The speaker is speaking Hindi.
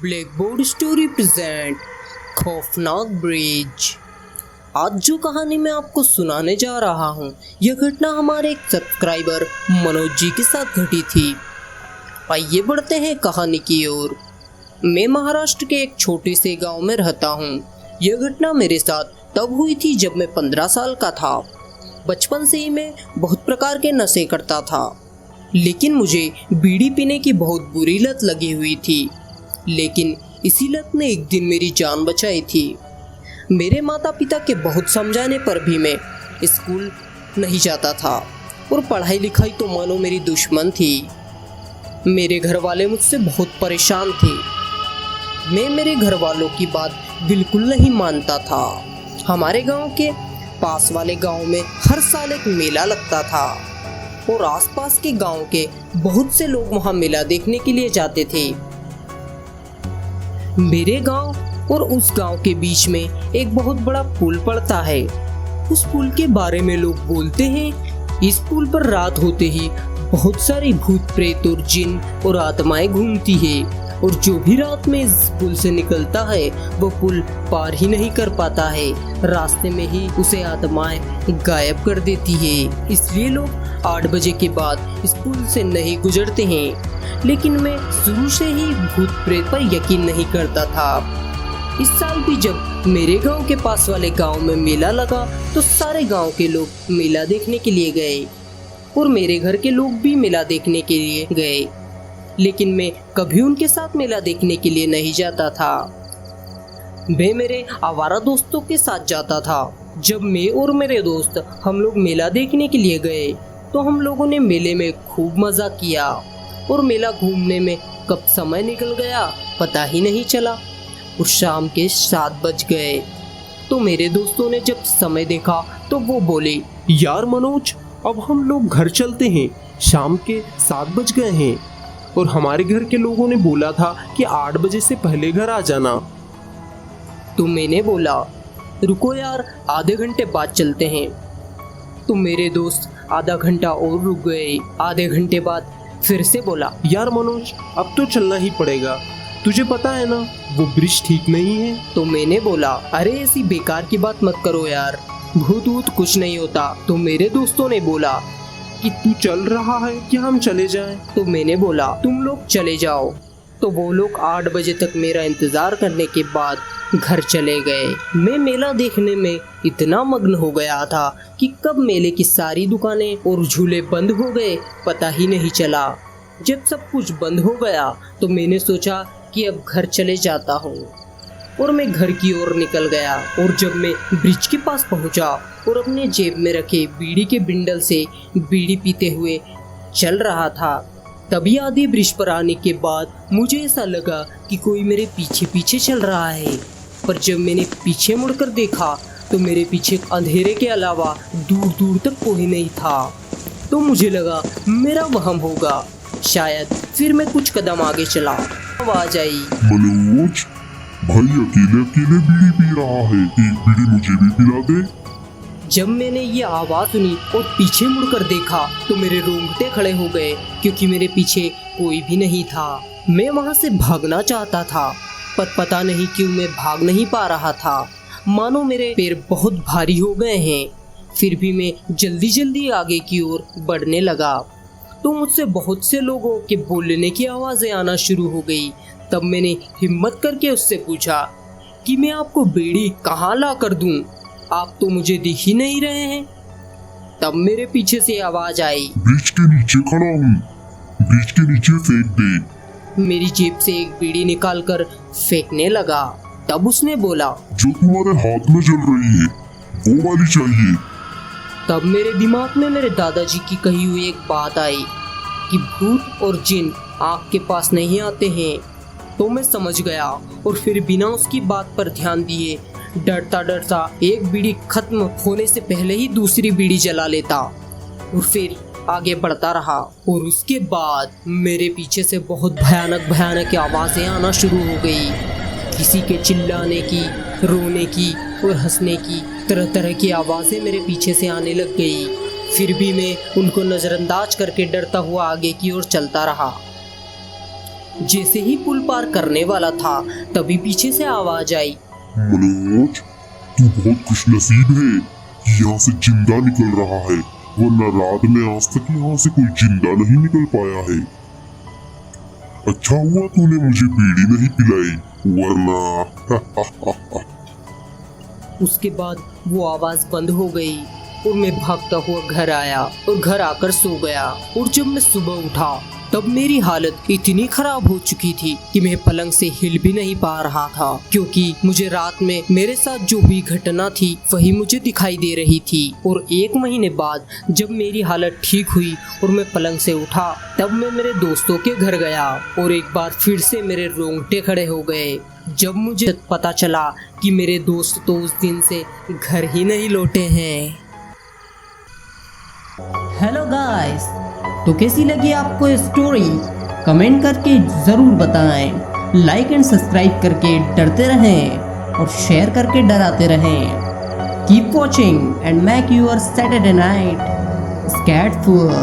ब्लैक बोर्ड स्टोरी प्रेजेंट खौफनाक ब्रिज। आज जो कहानी मैं आपको सुनाने जा रहा हूँ, यह घटना हमारे एक सब्सक्राइबर मनोज जी के साथ घटी थी। आइए बढ़ते हैं कहानी की ओर। मैं महाराष्ट्र के एक छोटे से गांव में रहता हूँ। यह घटना मेरे साथ तब हुई थी जब मैं 15 साल का था। बचपन से ही मैं बहुत प्रकार के नशे करता था, लेकिन मुझे बीड़ी पीने की बहुत बुरी लत लगी हुई थी। लेकिन इसी लत ने एक दिन मेरी जान बचाई थी। मेरे माता पिता के बहुत समझाने पर भी मैं स्कूल नहीं जाता था और पढ़ाई लिखाई तो मानो मेरी दुश्मन थी। मेरे घर वाले मुझसे बहुत परेशान थे। मैं मेरे घर वालों की बात बिल्कुल नहीं मानता था। हमारे गांव के पास वाले गांव में हर साल एक मेला लगता था और आसपास के गांव के बहुत से लोग वहां मेला देखने के लिए जाते थे। मेरे गांव और उस गांव के बीच में एक बहुत बड़ा पुल पड़ता है। उस पुल के बारे में लोग बोलते हैं, इस पुल पर रात होते ही बहुत सारी भूत प्रेत और जिन और आत्माएं घूमती है, और जो भी रात में इस पुल से निकलता है वो पुल पार ही नहीं कर पाता है। रास्ते में ही उसे आत्माएं गायब कर देती है। इसलिए लोग 8 बजे के बाद इस पुल से नहीं गुजरते हैं। लेकिन मैं शुरू से ही भूत प्रेत पर यकीन नहीं करता था। इस साल भी जब मेरे गांव के पास वाले गांव में मेला लगा तो सारे गांव के लोग मेला देखने के लिए गए और मेरे घर के लोग भी मेला देखने के लिए गए। लेकिन मैं कभी उनके साथ मेला देखने के लिए नहीं जाता था। मैं मेरे आवारा दोस्तों के साथ जाता था। जब मैं और मेरे दोस्त हम लोग मेला देखने के लिए गए तो हम लोगों ने मेले में खूब मजा किया और मेला घूमने में कब समय निकल गया पता ही नहीं चला और शाम के 7 बज गए। तो मेरे दोस्तों ने जब समय देखा तो वो बोले, यार मनोज, अब हम लोग घर चलते हैं। शाम के 7 बज गए हैं और हमारे घर के लोगों ने बोला था कि 8 बजे से पहले घर आ जाना। तो मैंने बोला, रुको यार, आधे घंटे बाद चलते हैं। तो मेरे दोस्त आधा घंटा और रुक गए। आधे घंटे बाद फिर से बोला, यार मनोज, अब तो चलना ही पड़ेगा। तुझे पता है ना, वो ब्रिज ठीक नहीं है। तो मैंने बोला, अरे ऐसी बेकार की बात मत करो यार, भूत वूत कुछ नहीं होता। तो मेरे दोस्तों ने बोला कि तू चल रहा है कि हम चले जाएं? तो मैंने बोला, तुम लोग चले जाओ। तो वो लोग 8 बजे तक मेरा इंतजार करने के बाद घर चले गए। मैं मेला देखने में इतना मग्न हो गया था कि कब मेले की सारी दुकानें और झूले बंद हो गए पता ही नहीं चला। जब सब कुछ बंद हो गया तो मैंने सोचा कि अब घर चले जाता हूँ और मैं घर की ओर निकल गया। और जब मैं ब्रिज के पास पहुँचा और अपने जेब में रखे बीड़ी के बिंडल से बीड़ी पीते हुए चल रहा था, तभी आधे ब्रिज पर आने के बाद मुझे ऐसा लगा कि कोई मेरे पीछे पीछे चल रहा है। पर जब मैंने पीछे मुड़कर देखा तो मेरे पीछे अंधेरे के अलावा दूर दूर तक कोई नहीं था। तो मुझे लगा मेरा वहम होगा शायद। फिर मैं कुछ कदम आगे चला, आवाज आई, मनोज भाई अकेले अकेले बीड़ी पी रहा है, एक बीड़ी मुझे भी पिला दे। जब मैंने ये आवाज सुनी और पीछे मुड़कर देखा तो मेरे रोंगटे खड़े हो गए, क्योंकि मेरे पीछे कोई भी नहीं था। मैं वहां से भागना चाहता था पर पता नहीं क्यों मैं भाग नहीं पा रहा था, मानो मेरे पैर बहुत भारी हो गए हैं। फिर भी मैं जल्दी जल्दी आगे की ओर बढ़ने लगा तो मुझसे बहुत से लोगों के बोलने की आवाजें आना शुरू हो गई। तब मैंने हिम्मत करके उससे पूछा कि मैं आपको बीड़ी कहाँ ला कर दूं, आप तो मुझे दिख ही नहीं रहे हैं। तब मेरे पीछे से आवाज आई, ब्रिज के नीचे खड़ा हूँ, ब्रिज के नीचे फेंक दे। मेरी जेब से एक बीड़ी निकालकर फेंकने लगा। तब उसने बोला, जो तुम्हारे हाथ में जल रही है वो वाली चाहिए। तब मेरे दिमाग में मेरे दादाजी की कही हुई एक बात आई कि भूत और जिन आँख के पास नहीं आते हैं। तो मैं समझ गया और फिर बिना उसकी बात पर ध्यान दिए डरता डरता एक बीड़ी खत्म होने से पहले ही दूसरी बीड़ी जला लेता और फिर आगे बढ़ता रहा। और उसके बाद मेरे पीछे से बहुत भयानक भयानक आवाज़ें आना शुरू हो गई। किसी के चिल्लाने की, रोने की और हंसने की, तरह तरह की आवाज़ें मेरे पीछे से आने लग गई। फिर भी मैं उनको नज़रअंदाज करके डरता हुआ आगे की ओर चलता रहा। जैसे ही पुल पार करने वाला था तभी पीछे से आवाज आई। मनोज, तू बहुत खुशनसीब है कि यहाँ से जिंदा निकल रहा है, वरना रात में आज तक यहाँ से कोई जिंदा नहीं निकल पाया है। अच्छा हुआ तूने मुझे बीड़ी नहीं पिलाई, वरना उसके बाद वो आवाज बंद हो गई और मैं भागता हुआ घर आया और घर आकर सो गया। और जब मैं सुबह उठा तब मेरी हालत इतनी खराब हो चुकी थी कि मैं पलंग से हिल भी नहीं पा रहा था, क्योंकि मुझे रात में मेरे साथ जो हुई घटना थी वही मुझे दिखाई दे रही थी। और 1 महीने बाद जब मेरी हालत ठीक हुई और मैं पलंग से उठा तब मैं मेरे दोस्तों के घर गया और एक बार फिर से मेरे रोंगटे खड़े हो गए जब मुझे पता चला कि मेरे दोस्त तो उस दिन से घर ही नहीं लौटे हैं। हेलो गाइस, तो कैसी लगी आपको ये स्टोरी? कमेंट करके ज़रूर बताएं। लाइक एंड सब्सक्राइब करके डरते रहें और शेयर करके डराते रहें। Keep watching and make your Saturday night scared full.